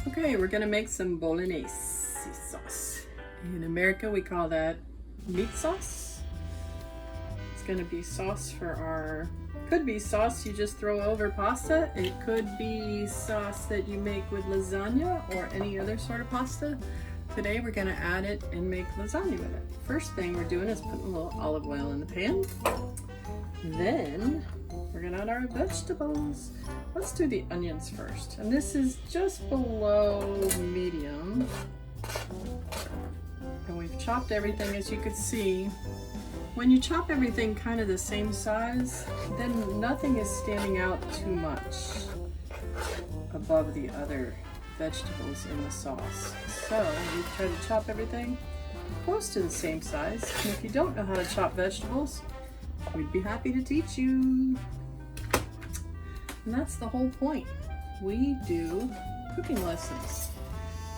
Okay, we're gonna make some Bolognese sauce. In America, we call that meat sauce. It's gonna be sauce for our, could be sauce you just throw over pasta. It could be sauce that you make with lasagna or any other sort of pasta. Today we're gonna add it and make lasagna with it. First thing we're doing is putting a little olive oil in the pan. Then we're gonna add our vegetables. Let's do the onions first. And this is just below medium. And we've chopped everything, as you could see. When you chop everything kind of the same size, then nothing is standing out too much above the other vegetables in the sauce. So you try to chop everything close to the same size. And if you don't know how to chop vegetables, we'd be happy to teach you. And that's the whole point. We do cooking lessons.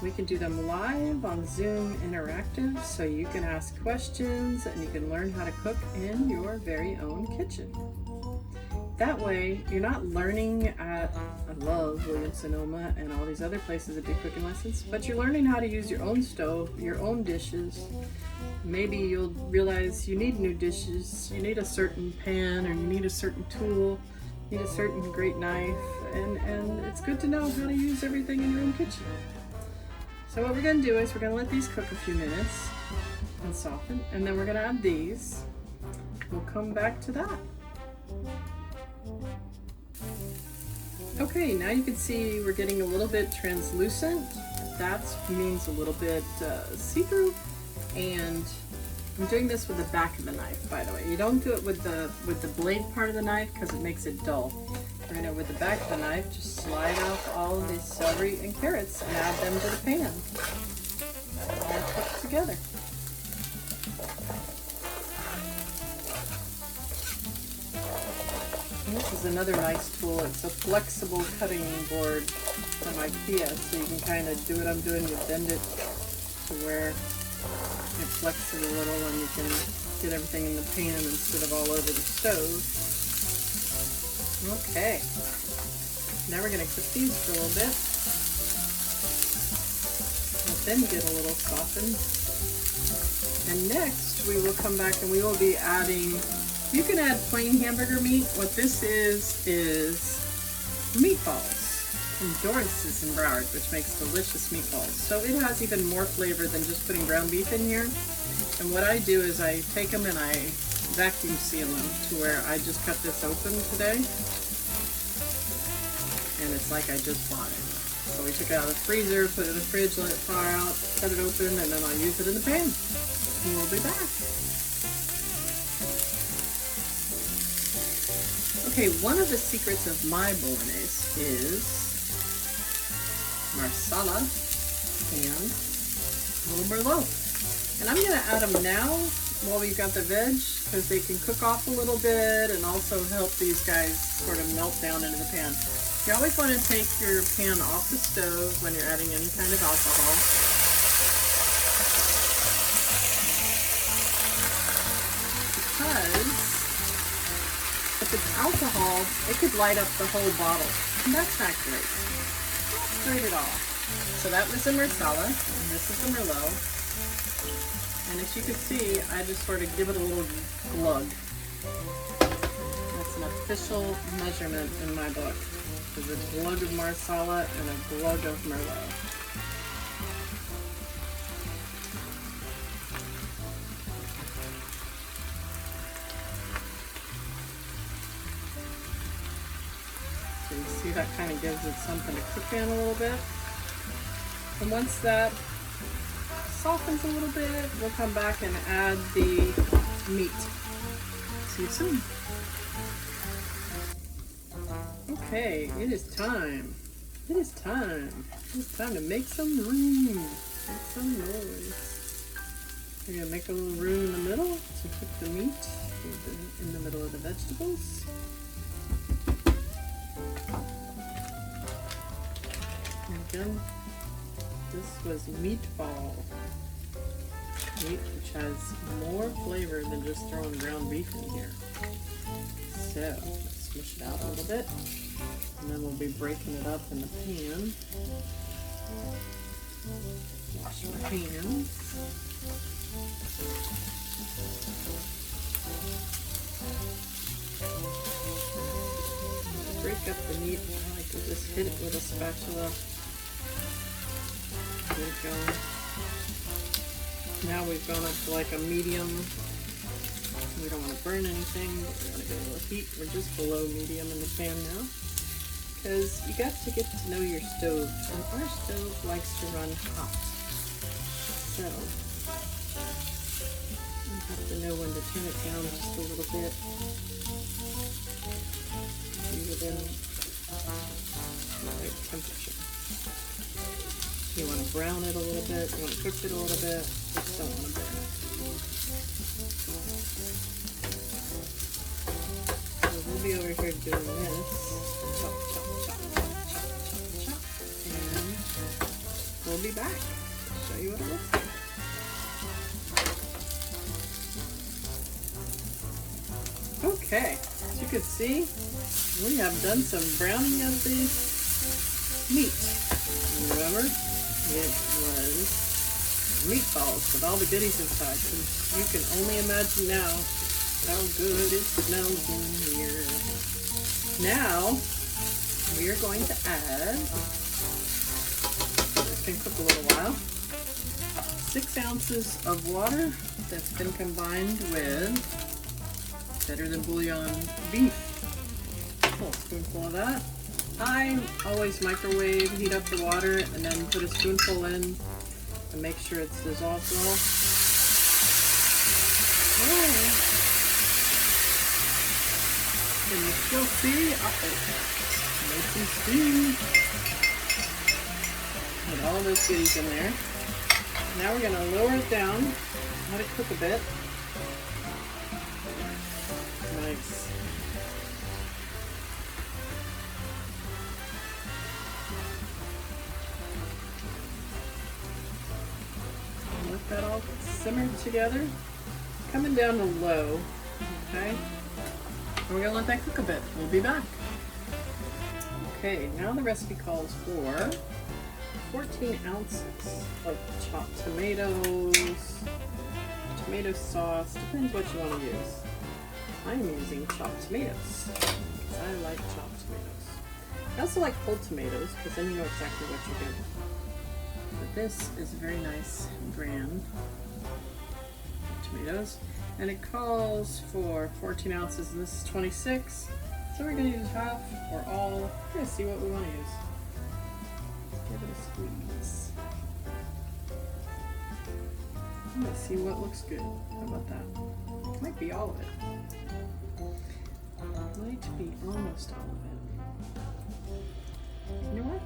We can do them live on Zoom Interactive, so you can ask questions and you can learn how to cook in your very own kitchen. That way, you're not learning at, I love Williams-Sonoma and all these other places that do cooking lessons, but you're learning how to use your own stove, your own dishes. Maybe you'll realize you need new dishes, you need a certain pan, or you need a certain tool, you need a certain great knife, and it's good to know how to use everything in your own kitchen. So what we're going to do is we're going to let these cook a few minutes and soften, and then we're going to add these. We'll come back to that. Okay, now you can see we're getting a little bit translucent. That means a little bit see-through, and I'm doing this with the back of the knife, by the way. You don't do it with the blade part of the knife because it makes it dull. We're gonna, with the back of the knife, just slide off all of these celery and carrots and add them to the pan. All cooked together. And this is another nice tool. It's a flexible cutting board from IKEA, so you can kind of do what I'm doing. You bend it to where it flexes a little and you can get everything in the pan instead of all over the stove. Okay, now we're going to cook these for a little bit. Let them get a little softened. And next we will come back and we will be adding, you can add plain hamburger meat. What this is meatballs from Doris's in Broward, which makes delicious meatballs. So it has even more flavor than just putting ground beef in here. And what I do is I take them and I vacuum seal them to where I just cut this open today. And it's like I just bought it. So we took it out of the freezer, put it in the fridge, let it thaw out, cut it open, and then I'll use it in the pan. And we'll be back. Okay, one of the secrets of my bolognese is marsala and a little merlot. And I'm going to add them now while we've got the veg, because they can cook off a little bit and also help these guys sort of melt down into the pan. You always want to take your pan off the stove when you're adding any kind of alcohol. Because if it's alcohol, it could light up the whole bottle. And that's not great. Not great at all. So that was the marsala, and this is the merlot. And as you can see, I just sort of give it a little glug. That's an official measurement in my book. There's a glug of marsala and a glug of merlot. So you see that kind of gives it something to cook in a little bit. And once that softens a little bit, we'll come back and add the meat. See you soon. Okay, it is time. It is time. It's time to make some room. Make some noise. We're going to make a little room in the middle to put the meat in the middle of the vegetables. And again, this was meatball. Meat which has more flavor than just throwing ground beef in here. So, let's smush it out a little bit. And then we'll be breaking it up in the pan. Wash my hands. Break up the meat. I like to just hit it with a spatula. Get it going. Now we've gone up to like a medium. We don't want to burn anything, but we want to get a little heat. We're just below medium in the pan now. Because you got to get to know your stove, and our stove likes to run hot. So, you have to know when to turn it down just a little bit. Be within the right temperature. You want to brown it a little bit, you want to cook it a little bit, you just don't want to burn it. So we'll be over here doing this. Chop, chop, chop, chop, chop, chop, chop. And we'll be back to show you what it looks like. Okay, as you can see, we have done some browning of the meat. Remember, it was meatballs with all the goodies inside. And you can only imagine now how good it smells in here. Now, we are going to add, this can cook a little while, 6 ounces of water that's been combined with better than bouillon beef. A little spoonful of that. I always microwave, heat up the water, and then put a spoonful in and make sure it's dissolved well. Oh. Can you still see? Make some steam. Put all those goodies in there. Now we're going to lower it down, let it cook a bit. Nice. Let that all simmer together. Coming down to low, okay? And we're gonna let that cook a bit. We'll be back. Okay, now the recipe calls for 14 ounces of chopped tomatoes, tomato sauce, depends what you want to use. I'm using chopped tomatoes. I like chopped tomatoes. I also like whole tomatoes because then you know exactly what you're getting. But this is a very nice brand of tomatoes. And it calls for 14 ounces and this is 26. So we're going to use half or all. We're going to see what we want to use. Give it a squeeze. I'm going to see what looks good. How about that? Might be all of it. Might be almost all of it. You know what?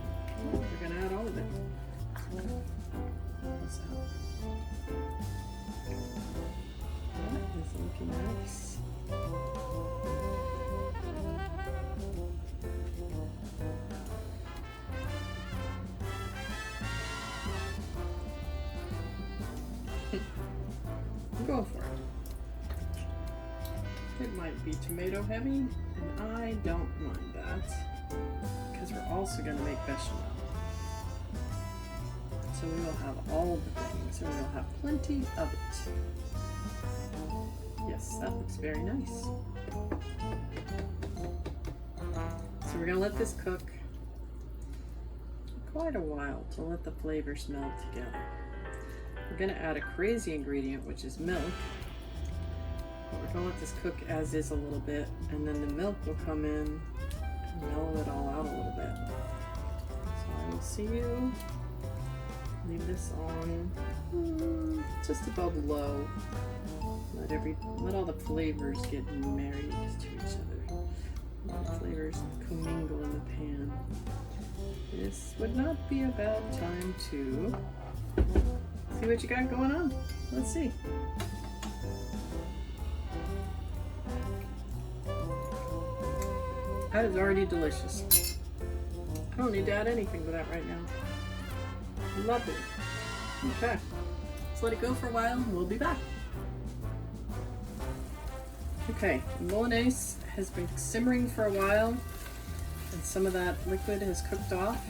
We're going to add all of it. What's that? That is looking nice. I'm going for it. It might be tomato heavy, and I don't mind that because we're also going to make bechamel. So we will have all the things, and we'll have plenty of it. Yes, that looks very nice. So we're going to let this cook quite a while to let the flavors meld together. We're going to add a crazy ingredient, which is milk. But we're going to let this cook as is a little bit, and then the milk will come in and mellow it all out a little bit. So I will see you. Leave this on just above low. Let all the flavors get married to each other. Let the flavors commingle in the pan. This would not be a bad time to see what you got going on. Let's see. That is already delicious. I don't need to add anything to that right now. Lovely. Okay, let's let it go for a while and we'll be back. Okay, Bolognese has been simmering for a while and some of that liquid has cooked off.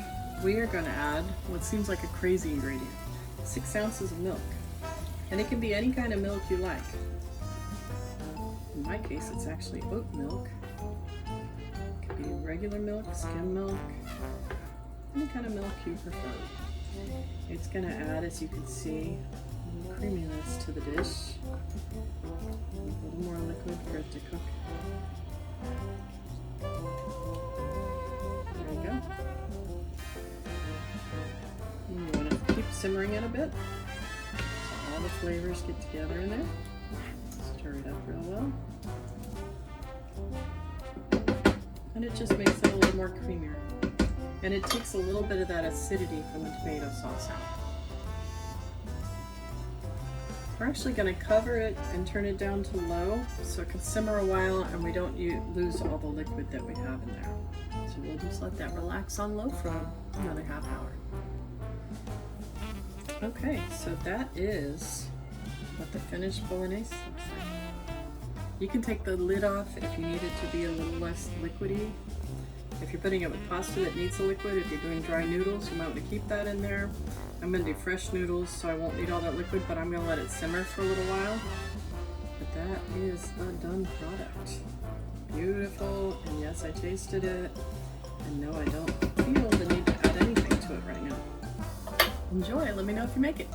we are going to add what seems like a crazy ingredient, 6 ounces of milk. And it can be any kind of milk you like. In my case, it's actually oat milk. It could be regular milk, skim milk, any kind of milk you prefer. It's going to add, as you can see, a little creaminess to the dish. A little more liquid for it to cook. There you go. And you want to keep simmering it a bit so all the flavors get together in there. Stir it up real well. And it just makes it a little more creamier. And it takes a little bit of that acidity from the tomato sauce out. We're actually going to cover it and turn it down to low so it can simmer a while and we don't lose all the liquid that we have in there. So we'll just let that relax on low for another half hour. Okay, so that is what the finished bolognese looks like. You can take the lid off if you need it to be a little less liquidy. If you're putting it with pasta that needs a liquid, if you're doing dry noodles, you might want to keep that in there. I'm going to do fresh noodles, so I won't need all that liquid, but I'm going to let it simmer for a little while. But that is the done product. Beautiful, and yes, I tasted it. And no, I don't feel the need to add anything to it right now. Enjoy, let me know if you make it.